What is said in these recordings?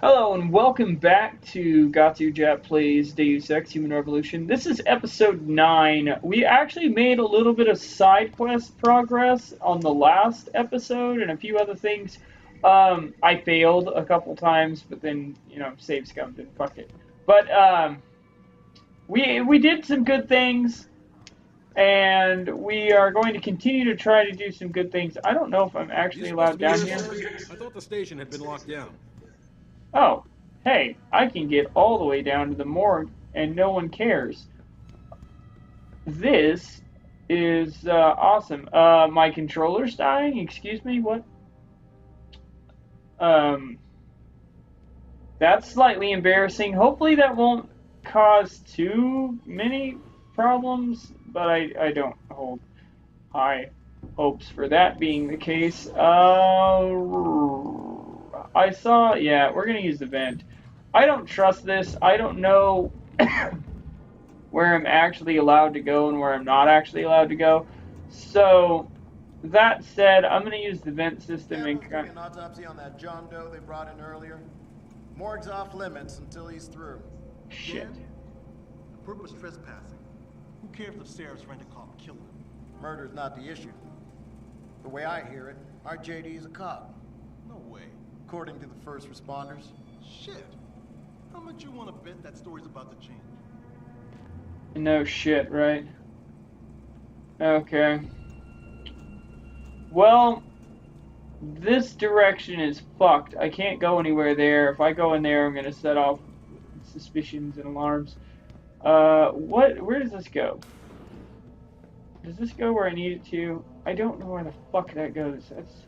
Hello and welcome back to Gatsu Jap Plays Deus Ex Human Revolution. This is episode 9. We actually made a little bit of side quest progress on the last episode and a few other things. I failed a couple times, but then, save scummed and fuck it. But we did some good things, and we are going to continue to try to do some good things. I don't know if I'm actually allowed down here. I thought the station had been locked down. Oh, hey, I can get all the way down to the morgue and no one cares. This is awesome. My controller's dying? Excuse me, what? That's slightly embarrassing. Hopefully that won't cause too many problems, but I don't hold high hopes for that being the case. I saw, yeah, we're going to use the vent. I don't trust this. I don't know where I'm actually allowed to go and where I'm not actually allowed to go. So, that said, I'm going to use the vent system and kind an autopsy on that John Doe they brought in earlier. Morgue's off limits until he's through. Shit. Purpose trespassing. Who cares if Sarah's rent-a-cop killed him? Murder's not the issue. The way I hear it, our JD is a cop. No way. According to the first responders. Shit. How much you want to bet that story's about to change? No shit, right? Okay. Well, this direction is fucked. I can't go anywhere there. If I go in there, I'm going to set off suspicions and alarms. Where does this go? Does this go where I need it to? I don't know where the fuck that goes. That's...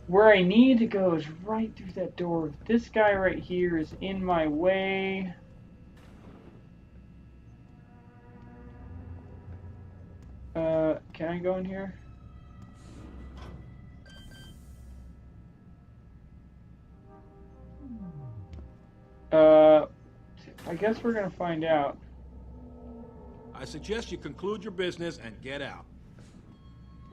Where I need to go is right through that door. This guy right here is in my way. Can I go in here? I guess we're gonna find out. I suggest you conclude your business and get out.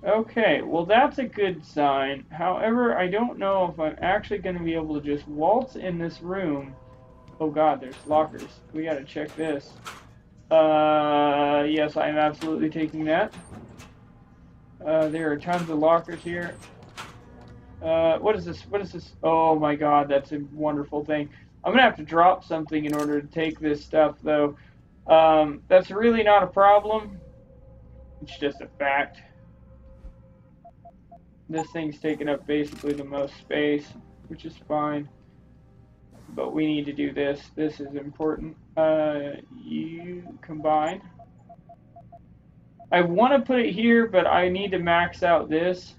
Okay, well that's a good sign. However, I don't know if I'm actually going to be able to just waltz in this room. Oh god, there's lockers. We gotta check this. Yes, I am absolutely taking that. There are tons of lockers here. What is this? What is this? Oh my god, that's a wonderful thing. I'm gonna have to drop something in order to take this stuff, though. That's really not a problem. It's just a fact. This thing's taking up basically the most space, which is fine. But we need to do this. This is important. You combine. I want to put it here, but I need to max out this.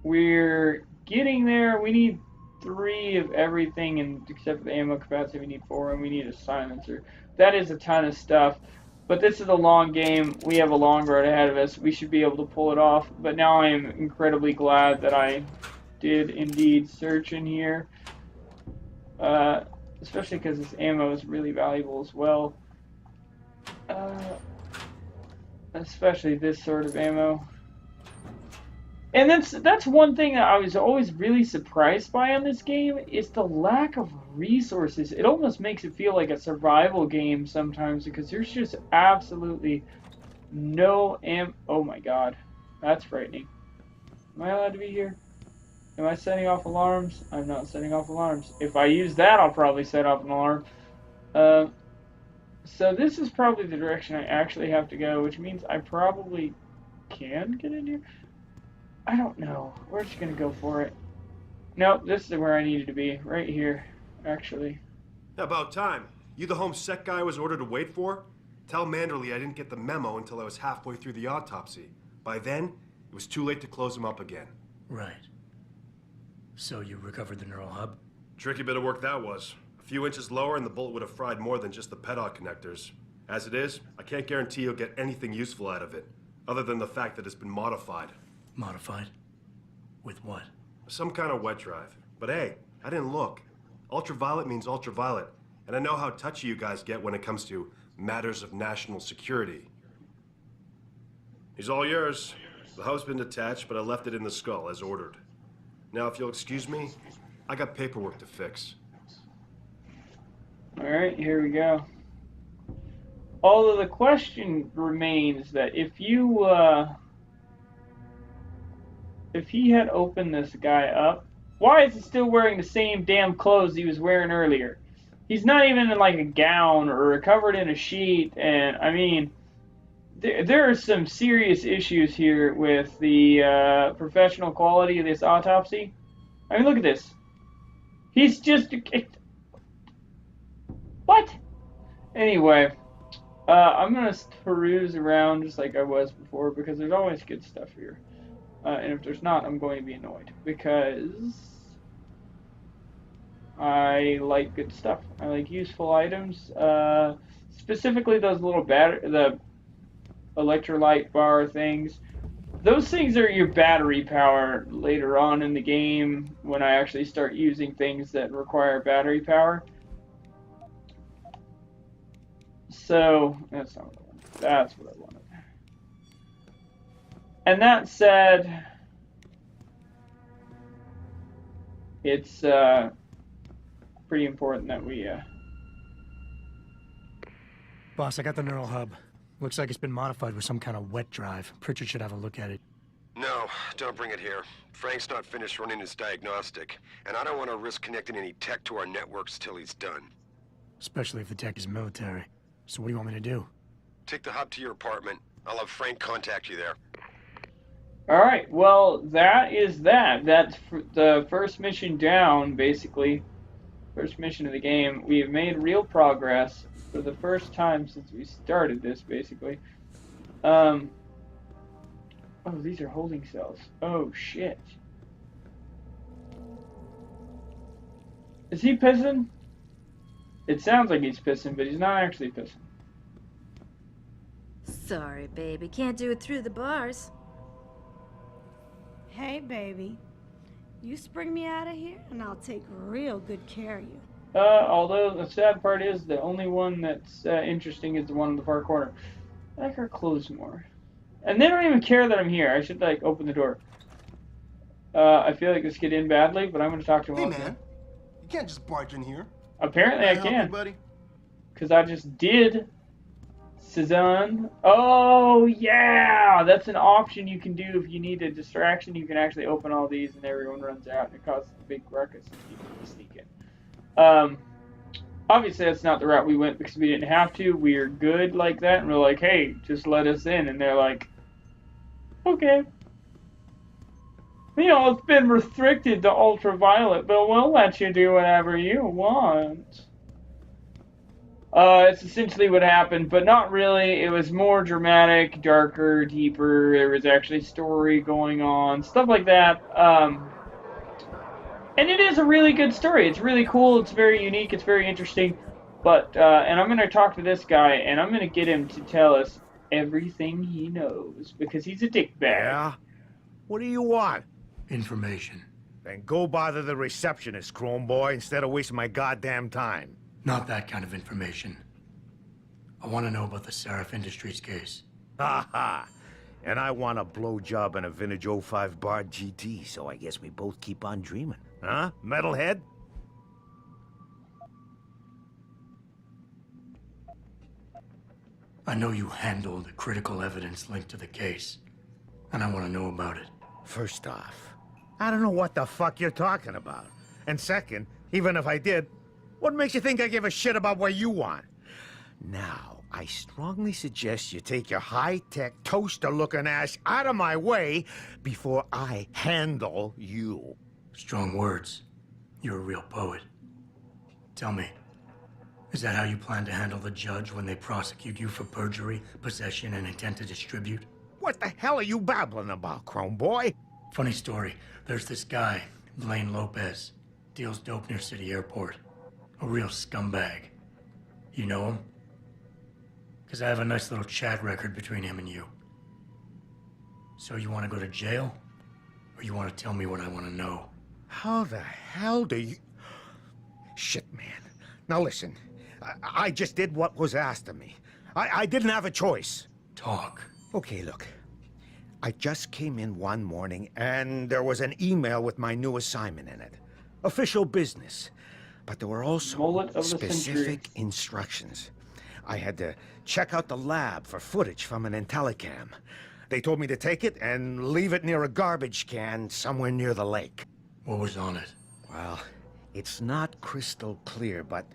We're getting there. We need 3 of everything, and except for the ammo capacity, we need 4, and we need a silencer. That is a ton of stuff. But this is a long game. We have a long road ahead of us. We should be able to pull it off. But now I am incredibly glad that I did indeed search in here. Especially because this ammo is really valuable as well. Especially this sort of ammo. And that's one thing that I was always really surprised by on this game, is the lack of resources. It almost makes it feel like a survival game sometimes, because there's just absolutely no oh my god, that's frightening. Am I allowed to be here? Am I setting off alarms? I'm not setting off alarms. If I use that, I'll probably set off an alarm. So this is probably the direction I actually have to go, which means I probably can get in here. I don't know. We're just gonna go for it. Nope, this is where I needed to be. Right here, actually. About time. You the home sec guy I was ordered to wait for? Tell Manderley I didn't get the memo until I was halfway through the autopsy. By then, it was too late to close him up again. Right. So you recovered the neural hub? Tricky bit of work that was. A few inches lower and the bullet would have fried more than just the pedal connectors. As it is, I can't guarantee you'll get anything useful out of it, other than the fact that it's been modified. Modified? With what? Some kind of wet drive. But hey, I didn't look. Ultraviolet means ultraviolet, and I know how touchy you guys get when it comes to matters of national security. He's all yours. The hub's been detached, but I left it in the skull, as ordered. Now, if you'll excuse me, I got paperwork to fix. Alright, here we go. Although the question remains that if he had opened this guy up, why is he still wearing the same damn clothes he was wearing earlier? He's not even in like a gown or covered in a sheet, and I mean, there are some serious issues here with the professional quality of this autopsy. I mean, look at this. He's just... What? Anyway, I'm going to peruse around just like I was before because there's always good stuff here. And if there's not, I'm going to be annoyed because I like good stuff. I like useful items. Specifically those little the electrolyte bar things. Those things are your battery power later on in the game when I actually start using things that require battery power. So, that's not what I wanted. That's what I wanted. And that said, it's pretty important that we... Boss, I got the neural hub. Looks like it's been modified with some kind of wet drive. Pritchard should have a look at it. No, don't bring it here. Frank's not finished running his diagnostic, and I don't want to risk connecting any tech to our networks till he's done. Especially if the tech is military. So what do you want me to do? Take the hub to your apartment. I'll have Frank contact you there. Alright, well, that is that. That's the first mission down, basically. First mission of the game. We have made real progress for the first time since we started this, basically. Oh, these are holding cells. Oh, shit. Is he pissing? It sounds like he's pissing, but he's not actually pissing. Sorry, baby. Can't do it through the bars. Hey, baby. You spring me out of here, and I'll take real good care of you. Although the sad part is the only one that's interesting is the one in the far corner. I like her clothes more. And they don't even care that I'm here. I should, like, open the door. I feel like this could end badly, but I'm going to talk to him. Hey, man. You can't just barge in here. Apparently I Help you, can. buddy? Because I just did. Cezanne. Oh, yeah! That's an option you can do if you need a distraction. You can actually open all these and everyone runs out and it causes a big ruckus and people can sneak in. Obviously that's not the route we went because we didn't have to. We are good like that and we're like, hey, just let us in. And they're like, okay. You know, it's been restricted to ultraviolet, but we'll let you do whatever you want. It's essentially what happened, but not really. It was more dramatic, darker, deeper. There was actually story going on, stuff like that. And it is a really good story. It's really cool. It's very unique. It's very interesting. But, and I'm going to talk to this guy, and I'm going to get him to tell us everything he knows, because he's a dickbag. Yeah? What do you want? Information. Then go bother the receptionist, Chrome Boy, instead of wasting my goddamn time. Not that kind of information. I want to know about the Seraph Industries case. Ha ha! And I want a blowjob in a vintage 05 Bard GT, so I guess we both keep on dreaming. Huh, metalhead? I know you handled the critical evidence linked to the case, and I want to know about it. First off, I don't know what the fuck you're talking about. And second, even if I did, what makes you think I give a shit about what you want? Now, I strongly suggest you take your high-tech, toaster-looking ass out of my way before I handle you. Strong words. You're a real poet. Tell me, is that how you plan to handle the judge when they prosecute you for perjury, possession, and intent to distribute? What the hell are you babbling about, Chrome Boy? Funny story. There's this guy, Blaine Lopez. Deals dope near City Airport. A real scumbag. You know him? Because I have a nice little chat record between him and you. So you want to go to jail? Or you want to tell me what I want to know? How the hell do you... Shit, man. Now listen, I just did what was asked of me. I didn't have a choice. Talk. Okay, look. I just came in one morning, and there was an email with my new assignment in it. Official business. But there were also Mullet of the specific century. instructions. I had to check out the lab for footage from an IntelliCam. They told me to take it and leave it near a garbage can somewhere near the lake. What was on it? Well, it's not crystal clear, but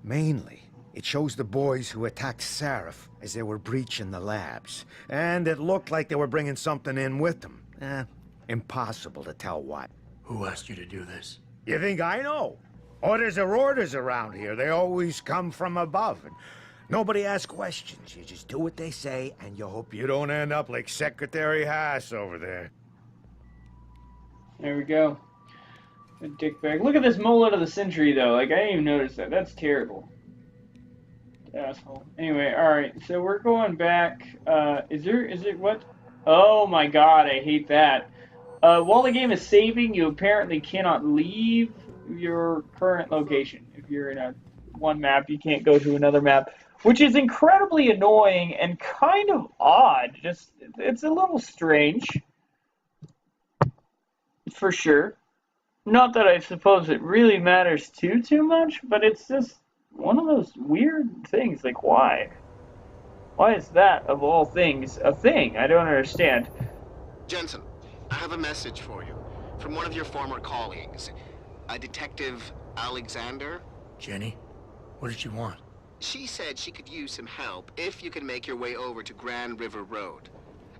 mainly it shows the boys who attacked Sarif as they were breaching the labs. And it looked like they were bringing something in with them. Impossible to tell what. Who asked you to do this? You think I know? Orders are orders around here. They always come from above. And nobody asks questions. You just do what they say, and you hope you don't end up like Secretary Haas over there. There we go. A dickbag. Look at this mullet of the century, though. Like, I didn't even notice that. That's terrible. Asshole. Anyway, alright. So we're going back. Is it what? Oh my god, I hate that. While the game is saving, you apparently cannot leave your current location. If you're in one map, you can't go to another map, which is incredibly annoying and kind of odd. Just, it's a little strange. For sure. Not that I suppose it really matters too much, but it's just one of those weird things. Like, why? Why is that, of all things, a thing? I don't understand. Jensen, I have a message for you from one of your former colleagues, a Detective Alexander. Jenny? What did she want? She said she could use some help if you can make your way over to Grand River Road.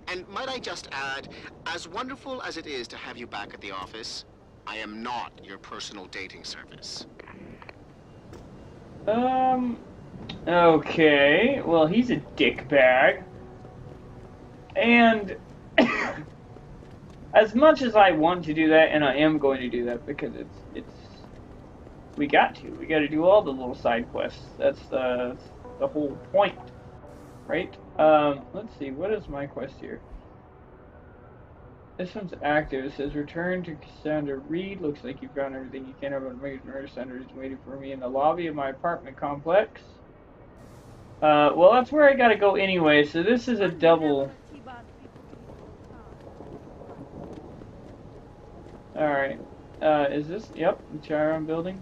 And might I just add, as wonderful as it is to have you back at the office, I am not your personal dating service. Okay. Well, he's a dickbag. And as much as I want to do that, and I am going to do that because we got to do all the little side quests. That's the whole point, right? Let's see, what is my quest here? This one's active. It says return to Cassandra Reed. Looks like you've gotten everything you can about Murder Center is waiting for me in the lobby of my apartment complex. Well, that's where I gotta go anyway, so this is a double. Alright. Is this? Yep, the Chiron building.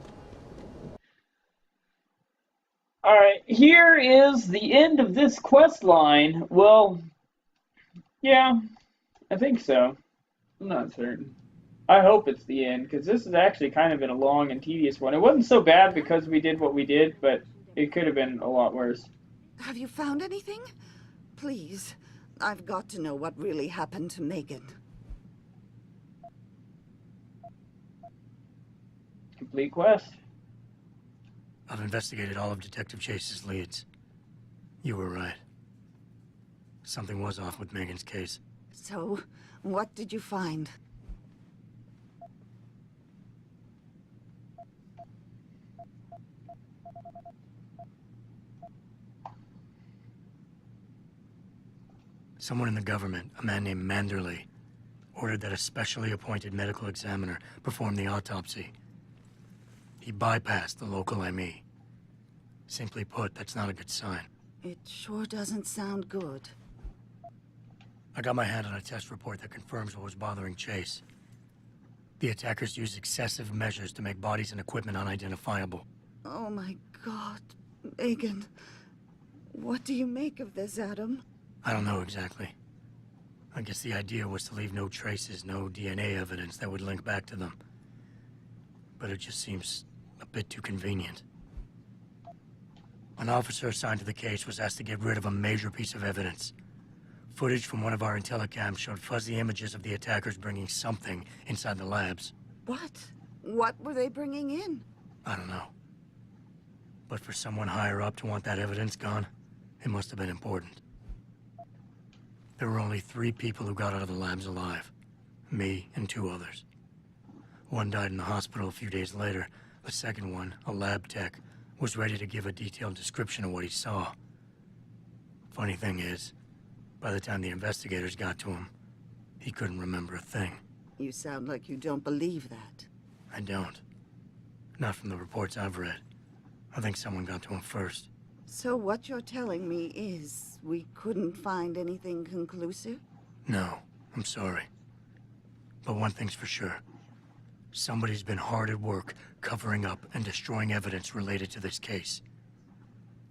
Alright, here is the end of this quest line. Well, yeah, I think so. I'm not certain. I hope it's the end, because this has actually kind of been a long and tedious one. It wasn't so bad because we did what we did, but it could have been a lot worse. Have you found anything? Please, I've got to know what really happened to Megan. Complete quest. I've investigated all of Detective Chase's leads. You were right. Something was off with Megan's case. So, what did you find? Someone in the government, a man named Manderley, ordered that a specially appointed medical examiner perform the autopsy. He bypassed the local ME. Simply put, that's not a good sign. It sure doesn't sound good. I got my hand on a test report that confirms what was bothering Chase. The attackers used excessive measures to make bodies and equipment unidentifiable. Oh my God, Megan. What do you make of this, Adam? I don't know exactly. I guess the idea was to leave no traces, no DNA evidence that would link back to them. But it just seems a bit too convenient. An officer assigned to the case was asked to get rid of a major piece of evidence. Footage from one of our IntelliCams showed fuzzy images of the attackers bringing something inside the labs. What? What were they bringing in? I don't know. But for someone higher up to want that evidence gone, it must have been important. There were only 3 people who got out of the labs alive. Me and 2 others. One died in the hospital a few days later. The second one, a lab tech, was ready to give a detailed description of what he saw. Funny thing is, by the time the investigators got to him, he couldn't remember a thing. You sound like you don't believe that. I don't. Not from the reports I've read. I think someone got to him first. So what you're telling me is we couldn't find anything conclusive? No. I'm sorry. But one thing's for sure. Somebody's been hard at work covering up and destroying evidence related to this case.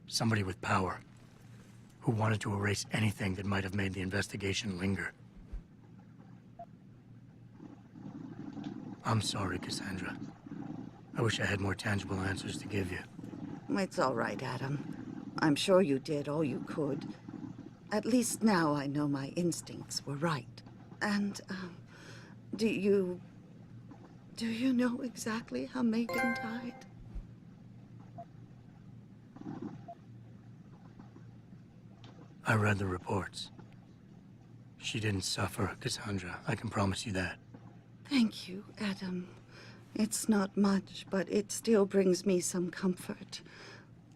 Somebody with power, who wanted to erase anything that might have made the investigation linger. I'm sorry, Cassandra. I wish I had more tangible answers to give you. It's all right, Adam. I'm sure you did all you could. At least now I know my instincts were right. And, do you know exactly how Megan died? I read the reports. She didn't suffer, Cassandra. I can promise you that. Thank you, Adam. It's not much, but it still brings me some comfort.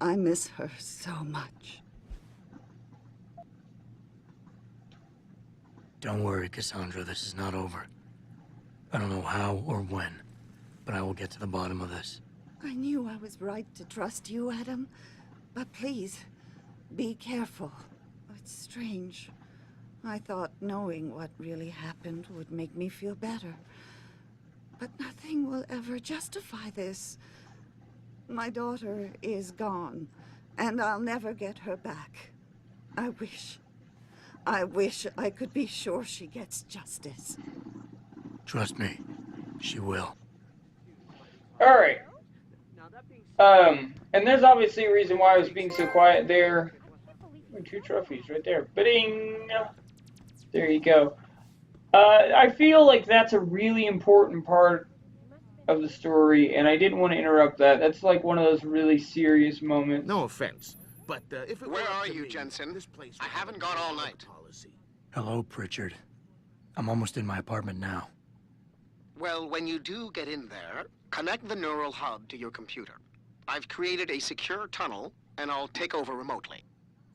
I miss her so much. Don't worry, Cassandra. This is not over. I don't know how or when, but I will get to the bottom of this. I knew I was right to trust you, Adam. But please, be careful. It's strange. I thought knowing what really happened would make me feel better. But nothing will ever justify this. My daughter is gone, and I'll never get her back. I wish I could be sure she gets justice. Trust me, she will. Alright. And there's obviously a reason why I was being so quiet there. Oh, 2 trophies right there. Ba-ding! There you go. I feel like that's a really important part of the story, and I didn't want to interrupt that. That's like one of those really serious moments. No offense, but if it Where are you, Jensen? I haven't gone all night. Hello, Pritchard. I'm almost in my apartment now. Well, when you do get in there, connect the neural hub to your computer. I've created a secure tunnel, and I'll take over remotely.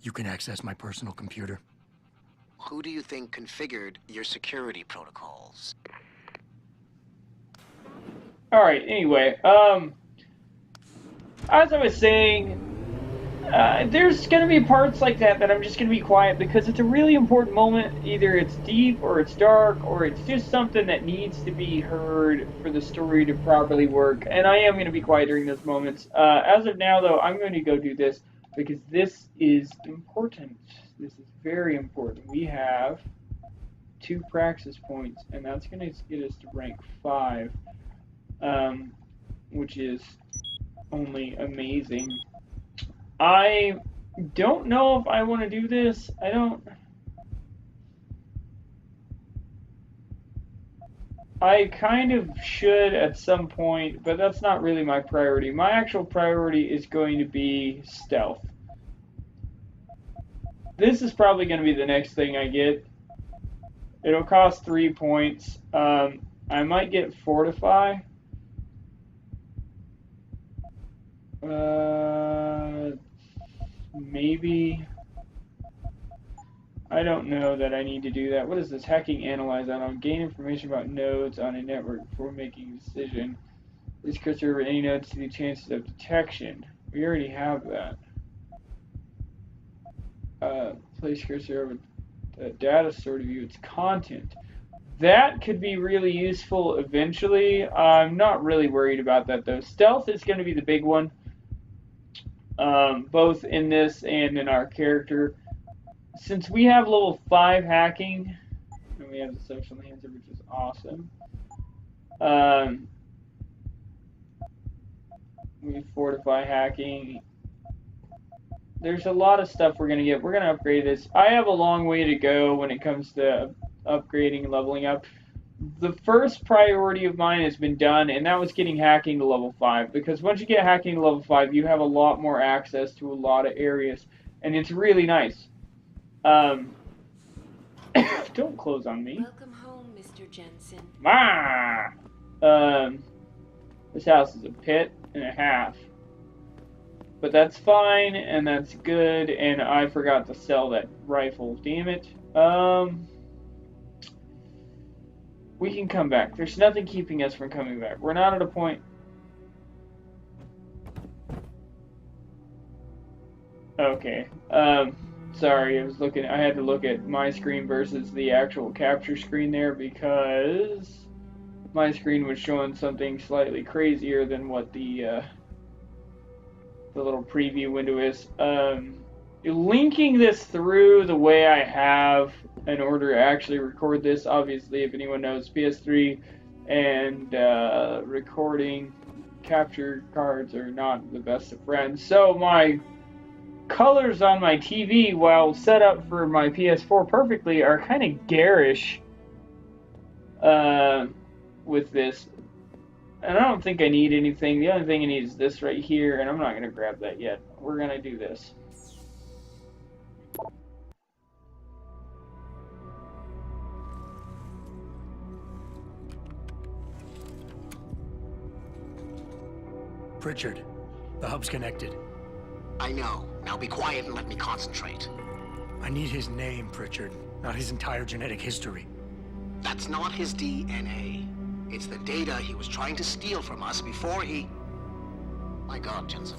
You can access my personal computer. Who do you think configured your security protocols? Alright, anyway, as I was saying, there's going to be parts like that I'm just going to be quiet because it's a really important moment. Either it's deep or it's dark or it's just something that needs to be heard for the story to properly work. And I am going to be quiet during those moments. As of now, though, I'm going to go do this because this is important. This is very important. We have 2 praxis points, and that's going to get us to rank 5, which is only amazing. I don't know if I want to do this. I kind of should at some point, but that's not really my priority. My actual priority is going to be stealth. This is probably going to be the next thing I get. It'll cost 3 points. I might get fortify. Maybe. I don't know that I need to do that. What is this? Hacking analyze on gain information about nodes on a network before making a decision. This cursor over any nodes to the chances of detection. We already have that. Place cursor over the data store to view its content. That could be really useful eventually. I'm not really worried about that though. Stealth is going to be the big one. Both in this and in our character. Since we have level 5 hacking, and we have the social enhancer, which is awesome. We fortify hacking. There's a lot of stuff we're going to get. We're going to upgrade this. I have a long way to go when it comes to upgrading and leveling up. The first priority of mine has been done, and that was getting hacking to level 5. Because once you get hacking to level 5, you have a lot more access to a lot of areas. And it's really nice. Don't close on me. Welcome home, Mr. Jensen. Ma! This house is a pit and a half. But that's fine, and that's good, and I forgot to sell that rifle. Damn it. We can come back. There's nothing keeping us from coming back. We're not at a point... Okay. Sorry, I had to look at my screen versus the actual capture screen there because my screen was showing something slightly crazier than what the little preview window is. Linking this through the way I have in order to actually record this, obviously, if anyone knows, PS3 and recording capture cards are not the best of friends. So my colors on my TV, while set up for my PS4 perfectly, are kind of garish with this. And I don't think I need anything. The only thing I need is this right here, and I'm not going to grab that yet. We're going to do this. Pritchard, the hub's connected. I know. Now be quiet and let me concentrate. I need his name, Pritchard, not his entire genetic history. That's not his DNA. It's the data he was trying to steal from us before he... My God, Jensen.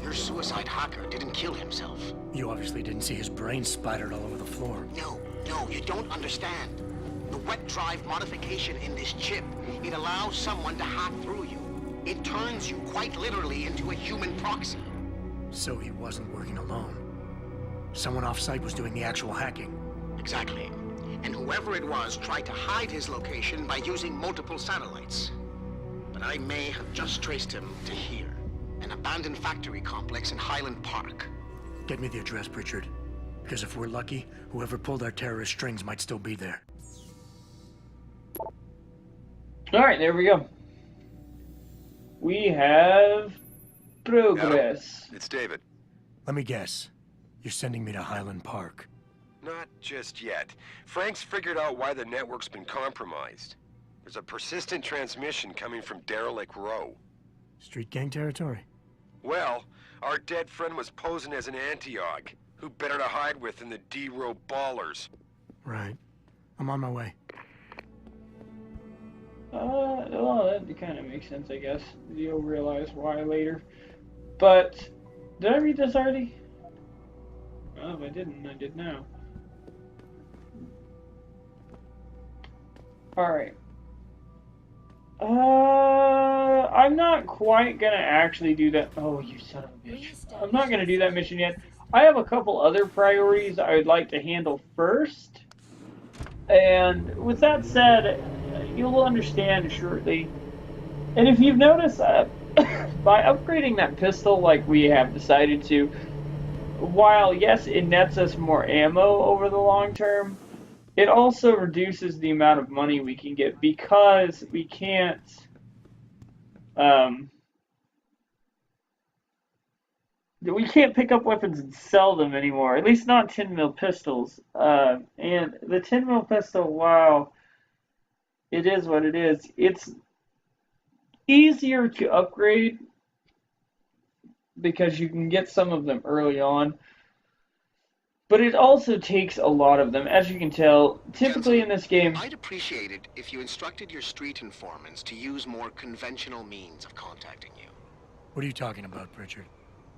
Your suicide hacker didn't kill himself. You obviously didn't see his brain splattered all over the floor. No, you don't understand. The wet drive modification in this chip, it allows someone to hack through you. It turns you quite literally into a human proxy. So he wasn't working alone. Someone off-site was doing the actual hacking. Exactly. And whoever it was tried to hide his location by using multiple satellites. But I may have just traced him to here, an abandoned factory complex in Highland Park. Get me the address, Pritchard. Because if we're lucky, whoever pulled our terrorist strings might still be there. Alright, there we go. We have progress. Hello? It's David. Let me guess. You're sending me to Highland Park. Not just yet. Frank's figured out why the network's been compromised. There's a persistent transmission coming from Derelict Row. Street gang territory? Well, our dead friend was posing as an anti-aug. Who better to hide with than the D-Row ballers? Right. I'm on my way. Well, that kind of makes sense, I guess. You'll realize why later. But, did I read this already? Well, if I didn't, I did now. Alright. I'm not quite gonna actually do that. Oh, you son of a bitch. I'm not gonna do that mission yet. I have a couple other priorities I would like to handle first. And with that said, you will understand shortly. And if you've noticed, by upgrading that pistol like we have decided to, while yes, it nets us more ammo over the long term, it also reduces the amount of money we can get because we can't pick up weapons and sell them anymore. At least not 10mm pistols. And the 10mm pistol, wow, it is what it is. It's easier to upgrade because you can get some of them early on. But it also takes a lot of them, as you can tell. Typically in this game, I'd appreciate it if you instructed your street informants to use more conventional means of contacting you. What are you talking about, Pritchard?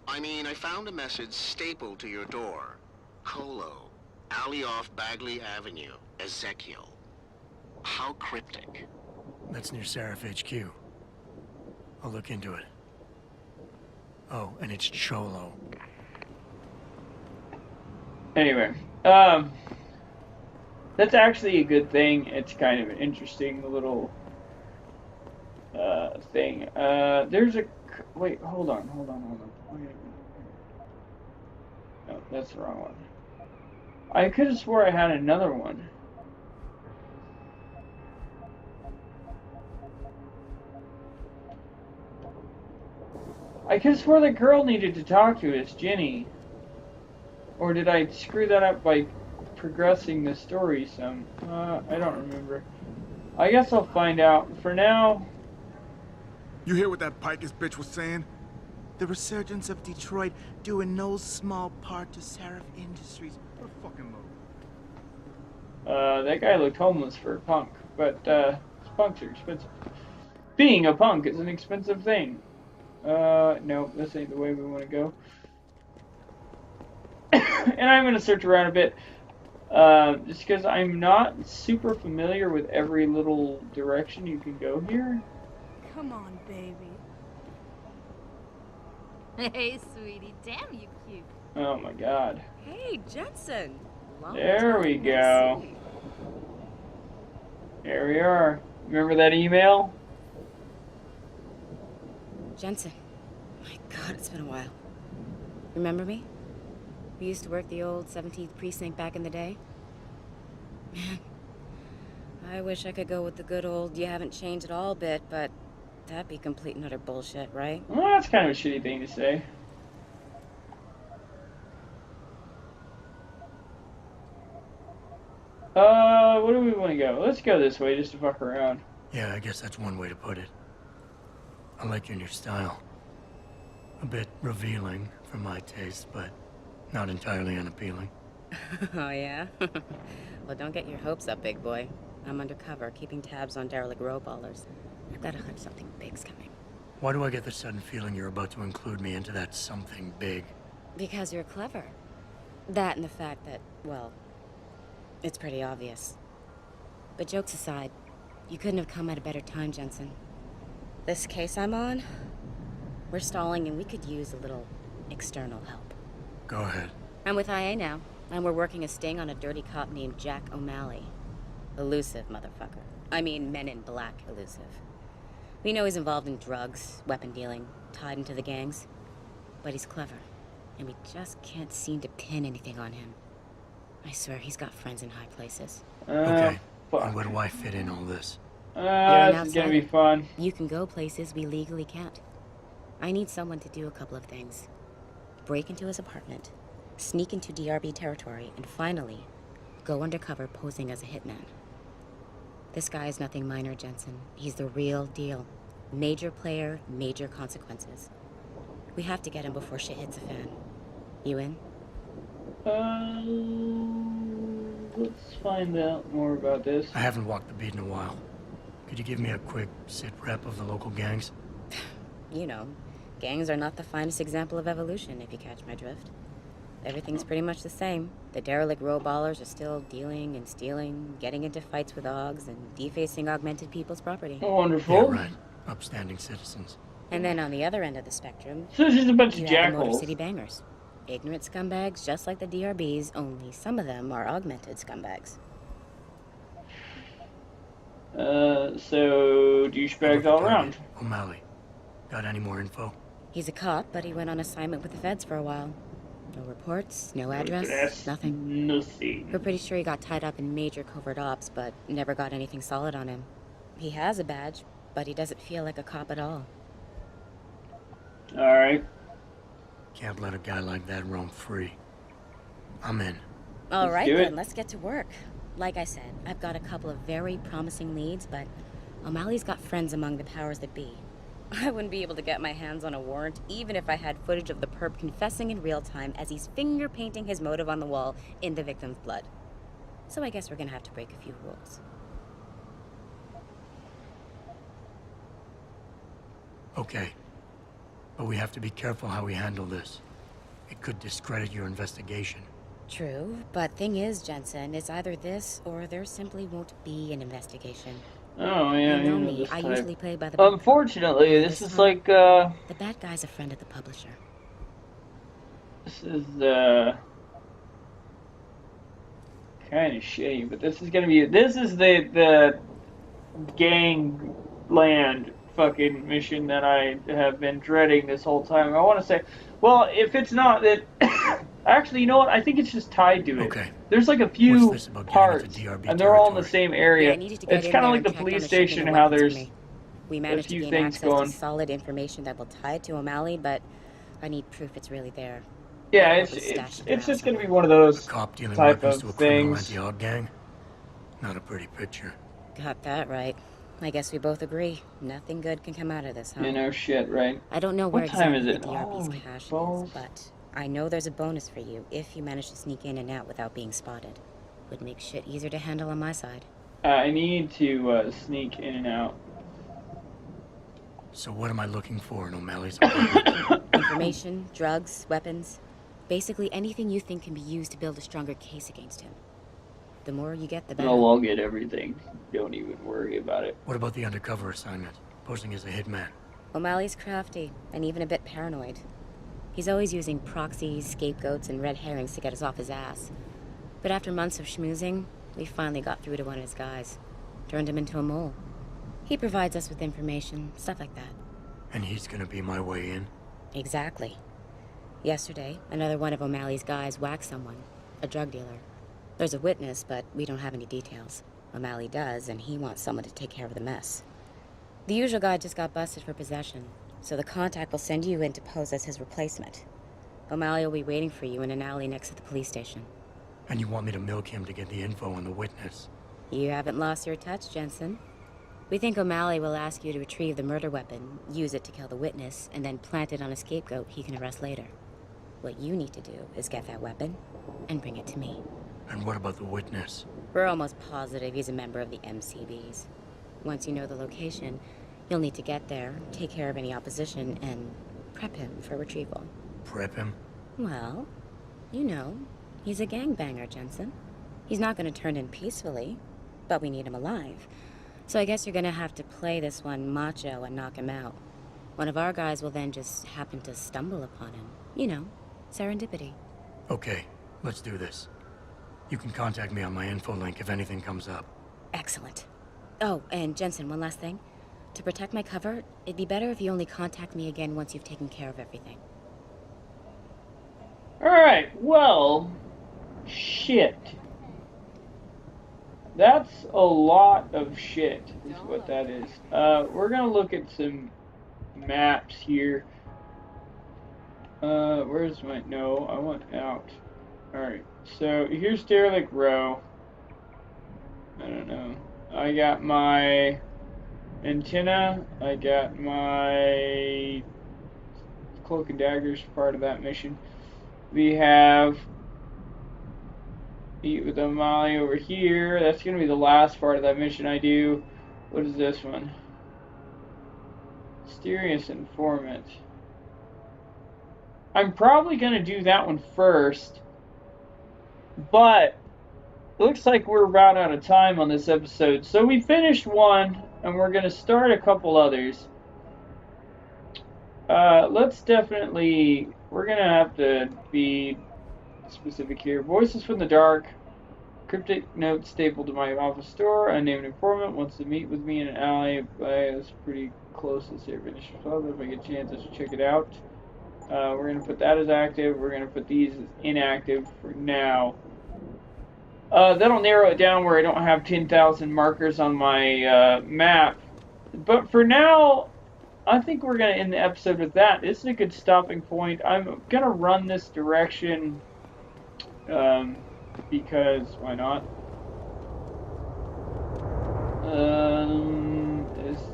I mean, I found a message stapled to your door. Colo, alley off Bagley Avenue, Ezekiel. How cryptic. That's near Seraph HQ. I'll look into it. Oh, and it's Cholo. Anyway, that's actually a good thing. It's kind of an interesting little thing. There's a... Wait, hold on. No, that's the wrong one. I could have swore I had another one. I could have swore the girl needed to talk to us, Jenny. Or did I screw that up by progressing the story some? I don't remember. I guess I'll find out. For now... You hear what that Pikus bitch was saying? The resurgence of Detroit due in no small part to Seraph Industries. What a fucking load. That guy looked homeless for a punk, but punks are expensive. Being a punk is an expensive thing. No, this ain't the way we want to go. and I'm gonna search around a bit, just because I'm not super familiar with every little direction you can go here. Come on, baby. Hey, sweetie. Damn, you cute. Oh my god. Hey, Jensen. Long There we time no go. see. There we are. Remember that email? Jensen. My God, it's been a while. Remember me? We used to work the old 17th precinct back in the day. Man, I wish I could go with the good old you haven't changed at all bit, but that'd be complete and utter bullshit, right? Well, that's kind of a shitty thing to say. Where do we want to go? Let's go this way just to fuck around. Yeah, I guess that's one way to put it. I like your new style. A bit revealing for my taste, but not entirely unappealing. Oh, yeah? Well, don't get your hopes up, big boy. I'm undercover, keeping tabs on derelict row ballers. I've got a hunch something big's coming. Why do I get the sudden feeling you're about to include me into that something big? Because you're clever. That and the fact that, well, it's pretty obvious. But jokes aside, you couldn't have come at a better time, Jensen. This case I'm on, we're stalling and we could use a little external help. Go ahead. I'm with IA now, and we're working a sting on a dirty cop named Jack O'Malley. Elusive motherfucker. I mean, Men in Black elusive. We know he's involved in drugs, weapon dealing, tied into the gangs. But he's clever, and we just can't seem to pin anything on him. I swear he's got friends in high places. Okay. Fuck. And where do I fit in all this? This is gonna be fun. You can go places we legally can't. I need someone to do a couple of things. Break into his apartment, sneak into DRB territory, and finally, go undercover posing as a hitman. This guy is nothing minor, Jensen. He's the real deal. Major player, major consequences. We have to get him before shit hits the fan. You in? Let's find out more about this. I haven't walked the beat in a while. Could you give me a quick sit rep of the local gangs? You know, gangs are not the finest example of evolution, if you catch my drift. Everything's pretty much the same. The derelict row ballers are still dealing and stealing, getting into fights with OGs, and defacing augmented people's property. Wonderful. Yeah, right. Upstanding citizens. And then on the other end of the spectrum, so this is a bunch you of have the Motor jackals. City bangers. Ignorant scumbags just like the DRBs, only some of them are augmented scumbags. So douchebags all around. O'Malley. Got any more info? He's a cop, but he went on assignment with the feds for a while. No reports, no address, nothing. Nothing. We're pretty sure he got tied up in major covert ops, but never got anything solid on him. He has a badge, but he doesn't feel like a cop at all. Alright. Can't let a guy like that roam free. I'm in. All right, do then, it. let's get to work. Like I said, I've got a couple of very promising leads, but O'Malley's got friends among the powers that be. I wouldn't be able to get my hands on a warrant, even if I had footage of the perp confessing in real time as he's finger painting his motive on the wall in the victim's blood. So I guess we're gonna have to break a few rules. Okay. But we have to be careful how we handle this. It could discredit your investigation. True, but thing is, Jensen, it's either this or there simply won't be an investigation. Oh yeah, You know you me, this I type. usually play by the book. Unfortunately, And this is time, like the bad guy's a friend of the publisher. this is kind of shitty, but this is the gangland fucking mission that I have been dreading this whole time. I want to say, well, if it's not that, actually, you know what? I think it's just tied to it. Okay. There's like a few What's this about getting parts, into DRB and they're all in the territory? same area. Yeah, I needed to get It's in kind of there like the and check on police the shipping station, of how weapons for there's me. We managed to few gain things access going. to solid information that will tie it to O'Malley, but I need proof it's really there. Yeah, I'll it's be stashed it's around just gonna be somewhere. one of those A cop dealing type weapons of to a criminal things. anti-AUG gang? Not a pretty picture. Got that right. I guess we both agree. Nothing good can come out of this, huh? You know, shit, right? I don't know where What time exactly is it? the DRB's Holy cache balls. is, but I know there's a bonus for you if you manage to sneak in and out without being spotted. Would make shit easier to handle on my side. I need to sneak in and out. So what am I looking for in O'Malley's apartment? Information, drugs, weapons. Basically anything you think can be used to build a stronger case against him. The more you get, the better. No, I'll get everything. Don't even worry about it. What about the undercover assignment? Posing as a hitman. O'Malley's crafty, and even a bit paranoid. He's always using proxies, scapegoats, and red herrings to get us off his ass. But after months of schmoozing, we finally got through to one of his guys. Turned him into a mole. He provides us with information, stuff like that. And he's gonna be my way in? Exactly. Yesterday, another one of O'Malley's guys whacked someone, a drug dealer. There's a witness, but we don't have any details. O'Malley does, and he wants someone to take care of the mess. The usual guy just got busted for possession, so the contact will send you in to pose as his replacement. O'Malley will be waiting for you in an alley next to the police station. And you want me to milk him to get the info on the witness? You haven't lost your touch, Jensen. We think O'Malley will ask you to retrieve the murder weapon, use it to kill the witness, and then plant it on a scapegoat he can arrest later. What you need to do is get that weapon and bring it to me. And what about the witness? We're almost positive he's a member of the MCBs. Once you know the location, you'll need to get there, take care of any opposition, and prep him for retrieval. Prep him? Well, you know, he's a gangbanger, Jensen. He's not going to turn in peacefully, but we need him alive. So I guess you're going to have to play this one macho and knock him out. One of our guys will then just happen to stumble upon him. You know, serendipity. Okay, let's do this. You can contact me on my info link if anything comes up. Excellent. Oh, and Jensen, one last thing. To protect my cover, it'd be better if you only contact me again once you've taken care of everything. Alright, well, shit. That's a lot of shit, is what that is. We're gonna look at some maps here. Where's my... No, I want out. Alright, so here's Derelict Row. I don't know. I got my antenna. I got my cloak and daggers, part of that mission. We have Eat with O'Malley over here. That's going to be the last part of that mission I do. What is this one? Mysterious Informant. I'm probably going to do that one first. But it looks like we're about out of time on this episode. So we finished one, and we're going to start a couple others. Let's definitely... We're going to have to be specific here. Voices from the dark. Cryptic note stapled to my office door. Unnamed informant wants to meet with me in an alley. It's pretty close to San Francisco. If I get a chance, I should check it out. We're going to put that as active. We're going to put these as inactive for now. That'll narrow it down where I don't have 10,000 markers on my map. But for now, I think we're going to end the episode with that. This is a good stopping point. I'm going to run this direction because why not?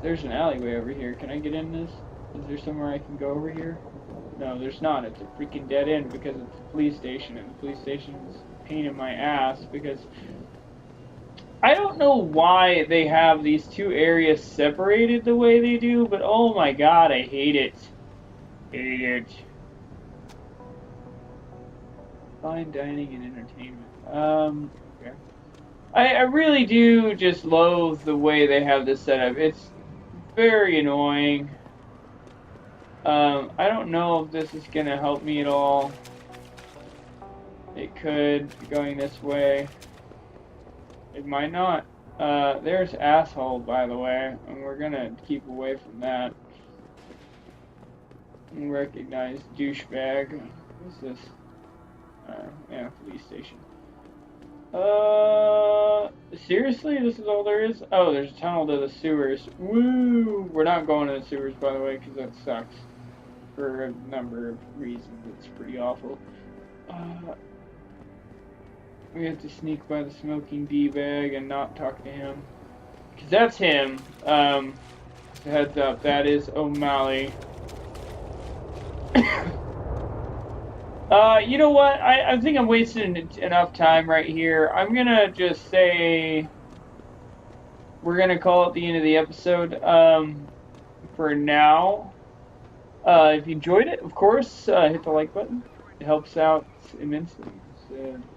There's an alleyway over here. Can I get in this? Is there somewhere I can go over here? No, there's not. It's a freaking dead end because it's a police station, and the police station is a pain in my ass because I don't know why they have these two areas separated the way they do, but oh my god, I hate it. Hate it. Fine dining and entertainment. Okay. I really do just loathe the way they have this set up. It's very annoying. I don't know if this is gonna help me at all. It could, going this way. It might not. There's asshole, by the way, and we're gonna keep away from that. Recognize douchebag. What's this? Yeah, police station. Seriously? This is all there is? Oh, there's a tunnel to the sewers. Woo! We're not going to the sewers, by the way, because that sucks. For a number of reasons. It's pretty awful. We have to sneak by the smoking D-bag and not talk to him. Because that's him. Heads up, that is O'Malley. You know what? I think I'm wasting enough time right here. I'm gonna just say we're gonna call it the end of the episode for now. If you enjoyed it, of course, hit the like button. helps out immensely.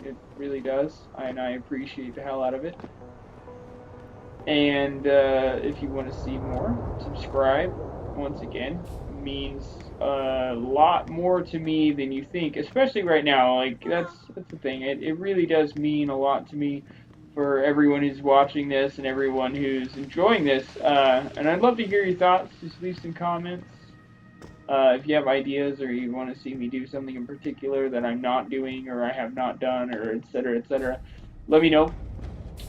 It really does, and I appreciate the hell out of it. And if you want to see more, subscribe. Once again, means a lot more to me than you think, especially right now. Like that's the thing. It really does mean a lot to me for everyone who's watching this and everyone who's enjoying this. And I'd love to hear your thoughts. Just leave some comments. If you have ideas or you want to see me do something in particular that I'm not doing or I have not done or etc., let me know.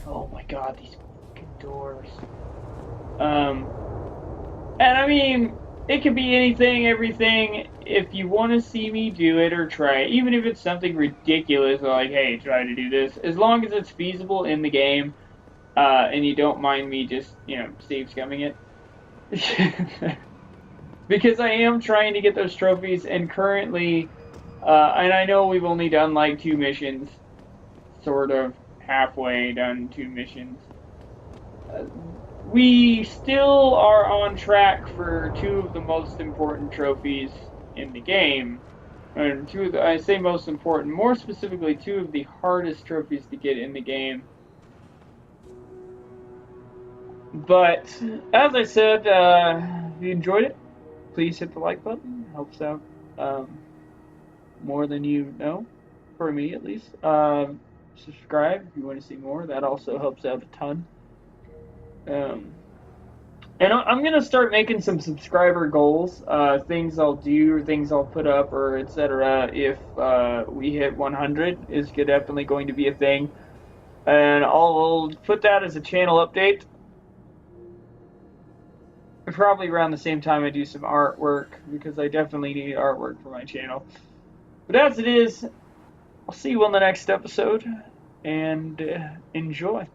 Oh my god, these fucking doors. And I mean, it could be anything, everything. If you want to see me do it or try it, even if it's something ridiculous, like, hey, try to do this, as long as it's feasible in the game, and you don't mind me just, save scumming it. Because I am trying to get those trophies, and currently, and I know we've only done like 2 missions, sort of halfway done 2 missions. We still are on track for 2 of the most important trophies in the game. And I say most important, more specifically 2 of the hardest trophies to get in the game. But, as I said, if you enjoyed it, please hit the like button. It helps out more than you know, for me at least. Subscribe if you want to see more. That also helps out a ton. And I'm going to start making some subscriber goals, things I'll do, or things I'll put up, or etc. if we hit 100 is definitely going to be a thing. And I'll put that as a channel update. Probably around the same time I do some artwork, because I definitely need artwork for my channel. But as it is, I'll see you on the next episode, and enjoy.